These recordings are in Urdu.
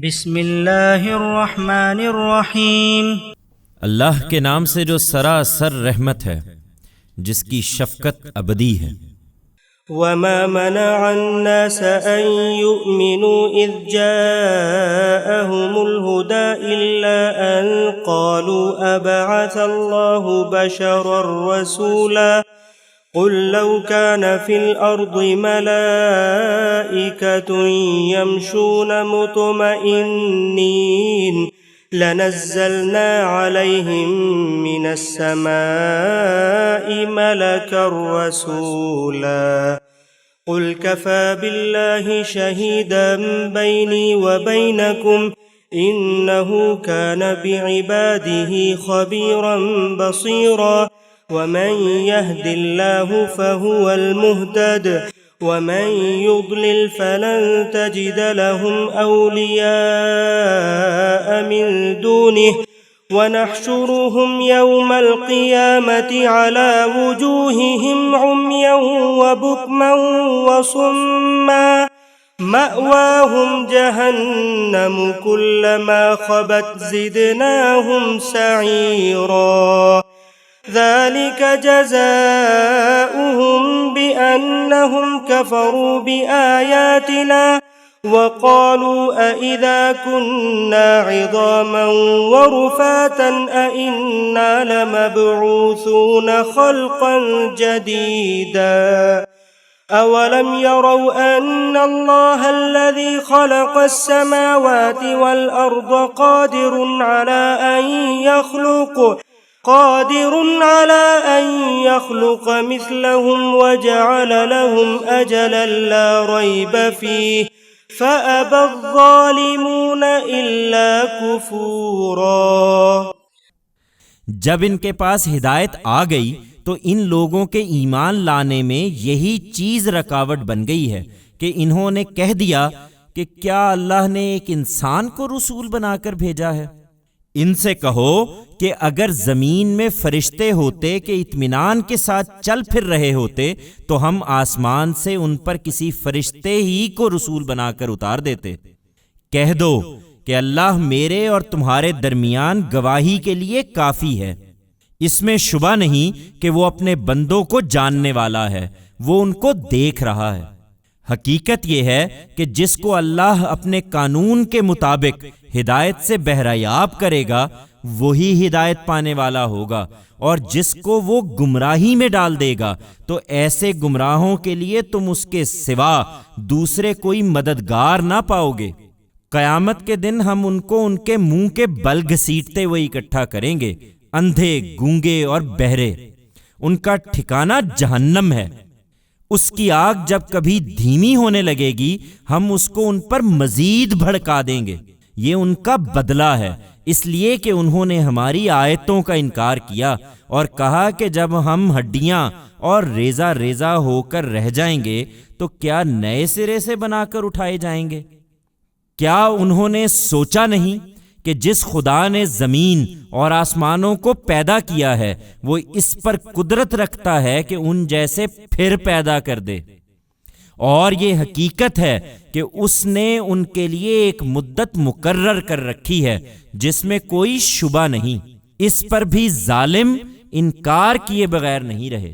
بسم اللہ الرحمن الرحیم۔ اللہ کے نام سے جو سراسر رحمت ہے، جس کی شفقت ابدی ہے۔ وما منع الناس أن يؤمنوا إذ جاءهم الهدى إلا أن قالوا أبعث الله بشرا رسولا قل لو كان في الأرض ملائكة يمشون مطمئنين لنزلنا عليهم من السماء ملكا رسولا قل كفى بالله شهيدا بيني وبينكم إنه كان بعباده خبيرا بصيرا ومن يهد الله فهو المهتد ومن يضلل فلن تجد لهم أولياء من دونه ونحشرهم يوم القيامة على وجوههم عميا وبكما وصما مأواهم جهنم كلما خبت زدناهم سعيرا ذلك جزاؤهم بأنهم كفروا بآياتنا وقالوا أئذا كنا عظاما ورفاتا أئنا لمبعوثون خلقا جديدا أولم يروا أن الله الذي خلق السماوات والأرض قادر على أن يخلق مثلهم وجعل لهم أجلا لا ريب فيه فأبى الظالمون إلا كفورا۔ جب ان کے پاس ہدایت آ گئی تو ان لوگوں کے ایمان لانے میں یہی چیز رکاوٹ بن گئی ہے کہ انہوں نے کہہ دیا کہ کیا اللہ نے ایک انسان کو رسول بنا کر بھیجا ہے؟ ان سے کہو کہ اگر زمین میں فرشتے ہوتے کہ اطمینان کے ساتھ چل پھر رہے ہوتے تو ہم آسمان سے ان پر کسی فرشتے ہی کو رسول بنا کر اتار دیتے۔ کہہ دو کہ اللہ میرے اور تمہارے درمیان گواہی کے لیے کافی ہے، اس میں شبہ نہیں کہ وہ اپنے بندوں کو جاننے والا ہے، وہ ان کو دیکھ رہا ہے۔ حقیقت یہ ہے کہ جس کو اللہ اپنے قانون کے مطابق ہدایت سے بہرایاب کرے گا وہی ہدایت پانے والا ہوگا، اور جس کو وہ گمراہی میں ڈال دے گا تو ایسے گمراہوں کے لیے تم اس کے سوا دوسرے کوئی مددگار نہ پاؤ گے۔ قیامت کے دن ہم ان کو ان کے منہ کے بل گھسیٹتے ہوئے اکٹھا کریں گے، اندھے، گونگے اور بہرے۔ ان کا ٹھکانہ جہنم ہے، اس کی آگ جب کبھی دھیمی ہونے لگے گی ہم اس کو ان پر مزید بھڑکا دیں گے۔ یہ ان کا بدلہ ہے، اس لیے کہ انہوں نے ہماری آیتوں کا انکار کیا اور کہا کہ جب ہم ہڈیاں اور ریزہ ریزہ ہو کر رہ جائیں گے تو کیا نئے سرے سے بنا کر اٹھائے جائیں گے؟ کیا انہوں نے سوچا نہیں کہ جس خدا نے زمین اور آسمانوں کو پیدا کیا ہے وہ اس پر قدرت رکھتا ہے کہ ان جیسے پھر پیدا کر دے، اور یہ حقیقت ہے کہ اس نے ان کے لیے ایک مدت مقرر کر رکھی ہے جس میں کوئی شبہ نہیں، اس پر بھی ظالم انکار کیے بغیر نہیں رہے۔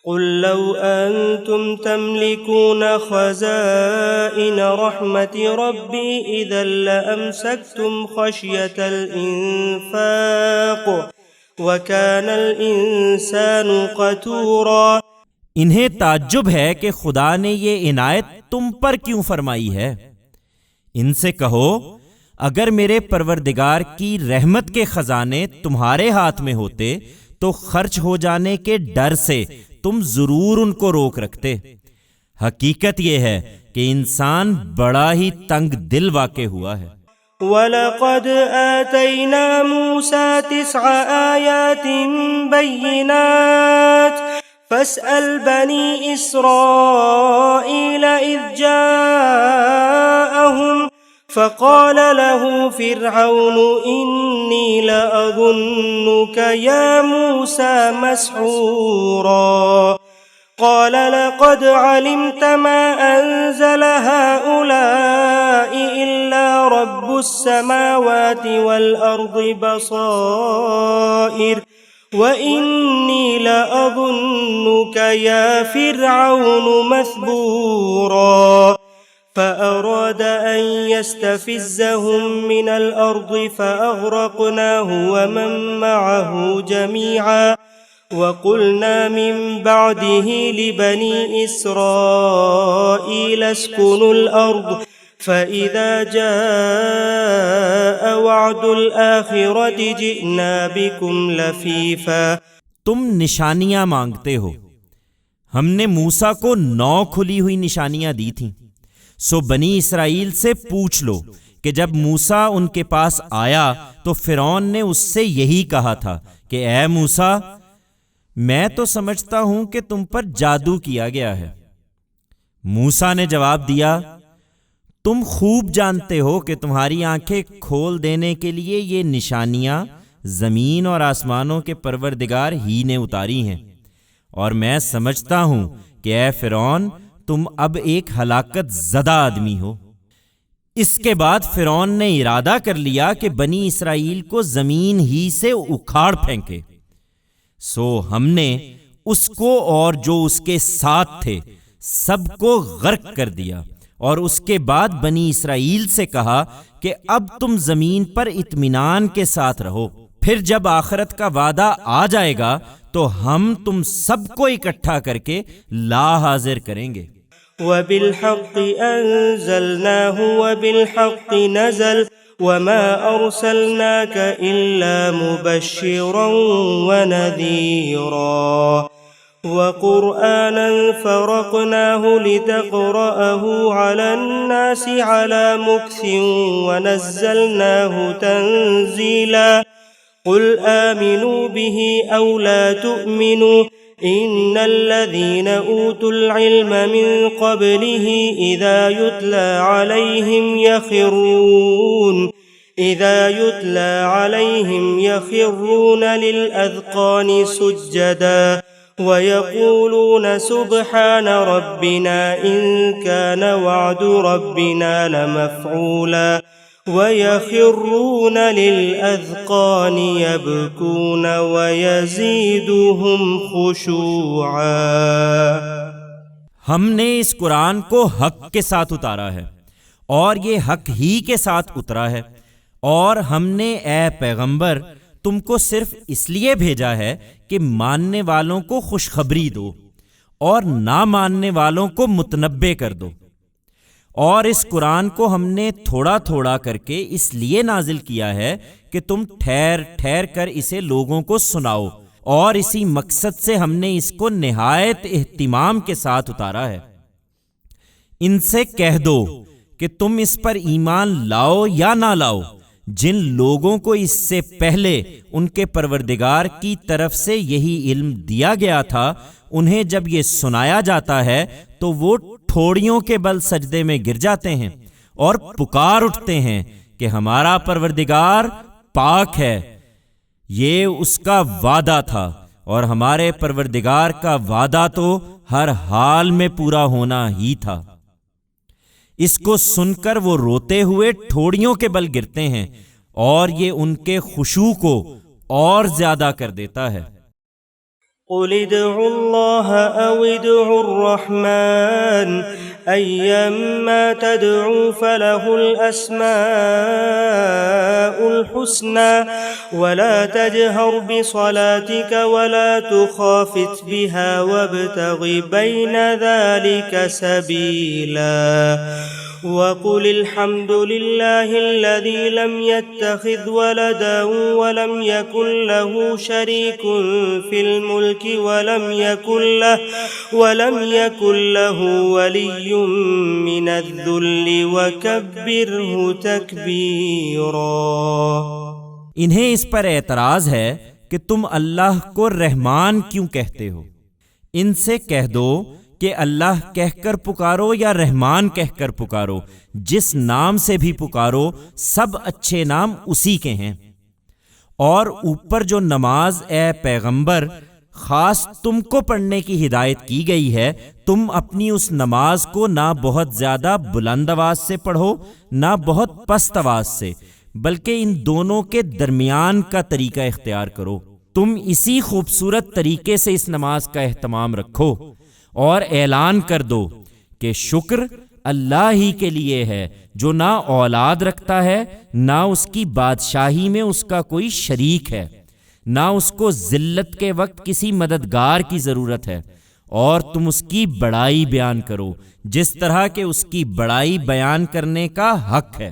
قل لو أنتم تملكون خزائن رحمة ربي إذا لأمسكتم خشية الإنفاق وكان الإنسان قتورا۔ انہیں تعجب ہے کہ خدا نے یہ عنایت تم پر کیوں فرمائی ہے۔ ان سے کہو اگر میرے پروردگار کی رحمت کے خزانے تمہارے ہاتھ میں ہوتے تو خرچ ہو جانے کے ڈر سے تم ضرور ان کو روک رکھتے۔ حقیقت یہ ہے کہ انسان بڑا ہی تنگ دل واقع ہوا ہے۔ وَلَقَدْ آتَيْنَا مُوسَى 9 آيَاتٍ بَيِّنَاتٍ فَاسْأَلْ بَنِي إِسْرَائِيلَ إِذْ جَاءَهُمْ فقال له فرعون إني لأظنك يا موسى مسحورا قال لقد علمت ما أنزل هؤلاء إلا رب السماوات والأرض بصائر وإني لأظنك يا فرعون مثبورا فأراد أن يستفزهم من الأرض فأغرقناه ومن معه جميعا وقلنا من بعده لبني إسرائيل اسكنوا الأرض فإذا جاء وعد الآخرة جئنا بكم لفیفا. تم نشانیاں مانگتے ہو، ہم نے موسیٰ کو 9 کھلی ہوئی نشانیاں دی تھیں، سو بنی اسرائیل سے پوچھ لو کہ جب موسیٰ ان کے پاس آیا تو فرعون نے اس سے یہی کہا تھا کہ اے موسیٰ، میں تو سمجھتا ہوں کہ تم پر جادو کیا گیا ہے. موسیٰ نے جواب دیا، تم خوب جانتے ہو کہ تمہاری آنکھیں کھول دینے کے لیے یہ نشانیاں زمین اور آسمانوں کے پروردگار ہی نے اتاری ہیں، اور میں سمجھتا ہوں کہ اے فرعون تم اب ایک ہلاکت زدہ آدمی ہو. اس کے بعد فرعون نے ارادہ کر لیا کہ بنی اسرائیل کو زمین ہی سے اکھاڑ پھینکے، سو ہم نے اس کو اور جو اس کے ساتھ تھے سب کو غرق کر دیا، اور اس کے بعد بنی اسرائیل سے کہا کہ اب تم زمین پر اطمینان کے ساتھ رہو، پھر جب آخرت کا وعدہ آ جائے گا تو ہم تم سب کو اکٹھا کر کے لا حاضر کریں گے. وبالحق أنزلناه وبالحق نزل وما أرسلناك إلا مبشرا ونذيرا وقرآنا فرقناه لتقرأه على الناس على مكث ونزلناه تنزيلا قل آمنوا به أو لا تؤمنوا إن الذين أوتوا العلم من قبله إذا يتلى عليهم يخرون للأذقان سجدا ويقولون سبحان ربنا إن كان وعد ربنا لمفعولا وَيَخِرُّونَ لِلْأَذْقَانِ يَبْكُونَ وَيَزِيدُهُمْ خُشُوعًا. ہم نے اس قرآن کو حق کے ساتھ اتارا ہے اور یہ حق ہی کے ساتھ اترا ہے، اور ہم نے اے پیغمبر تم کو صرف اس لیے بھیجا ہے کہ ماننے والوں کو خوشخبری دو اور نہ ماننے والوں کو متنبہ کر دو. اور اس قرآن کو ہم نے تھوڑا تھوڑا کر کے اس لیے نازل کیا ہے کہ تم ٹھہر ٹھہر کر اسے لوگوں کو سناؤ، اور اسی مقصد سے ہم نے اس کو نہایت اہتمام کے ساتھ اتارا ہے. ان سے کہہ دو کہ تم اس پر ایمان لاؤ یا نہ لاؤ، جن لوگوں کو اس سے پہلے ان کے پروردگار کی طرف سے یہی علم دیا گیا تھا، انہیں جب یہ سنایا جاتا ہے تو وہ ٹھوڑیوں کے بل سجدے میں گر جاتے ہیں اور پکار اٹھتے ہیں کہ ہمارا پروردگار پاک ہے، یہ اس کا وعدہ تھا، اور ہمارے پروردگار کا وعدہ تو ہر حال میں پورا ہونا ہی تھا. اس کو سن کر وہ روتے ہوئے ٹھوڑیوں کے بل گرتے ہیں، اور یہ ان کے خشوع کو اور زیادہ کر دیتا ہے. قل ادعوا الله أو ادعوا الرحمن أيما تدعوا فله الأسماء الحسنى ولا تجهر بصلاتك ولا تخافت بها وابتغ بين ذلك سبيلا وقل الحمد لله الذي لم يتخذ ولدا ولم يكن له شريك في الملك ولم يكن له ولي من الذل وكبره تكبيرا. انہیں اس پر اعتراض ہے کہ تم اللہ کو رحمان کیوں کہتے ہو. ان سے کہہ دو کہ اللہ کہہ کر پکارو یا رحمان کہہ کر پکارو، جس نام سے بھی پکارو سب اچھے نام اسی کے ہیں. اور اوپر جو نماز اے پیغمبر خاص تم کو پڑھنے کی ہدایت کی گئی ہے، تم اپنی اس نماز کو نہ بہت زیادہ بلند آواز سے پڑھو نہ بہت پست آواز سے، بلکہ ان دونوں کے درمیان کا طریقہ اختیار کرو۔ تم اسی خوبصورت طریقے سے اس نماز کا اہتمام رکھو اور اعلان کر دو کہ شکر اللہ ہی کے لیے ہے جو نہ اولاد رکھتا ہے نہ اس کی بادشاہی میں اس کا کوئی شریک ہے، نہ اس کو ذلت کے وقت کسی مددگار کی ضرورت ہے، اور تم اس کی بڑائی بیان کرو جس طرح کہ اس کی بڑائی بیان کرنے کا حق ہے۔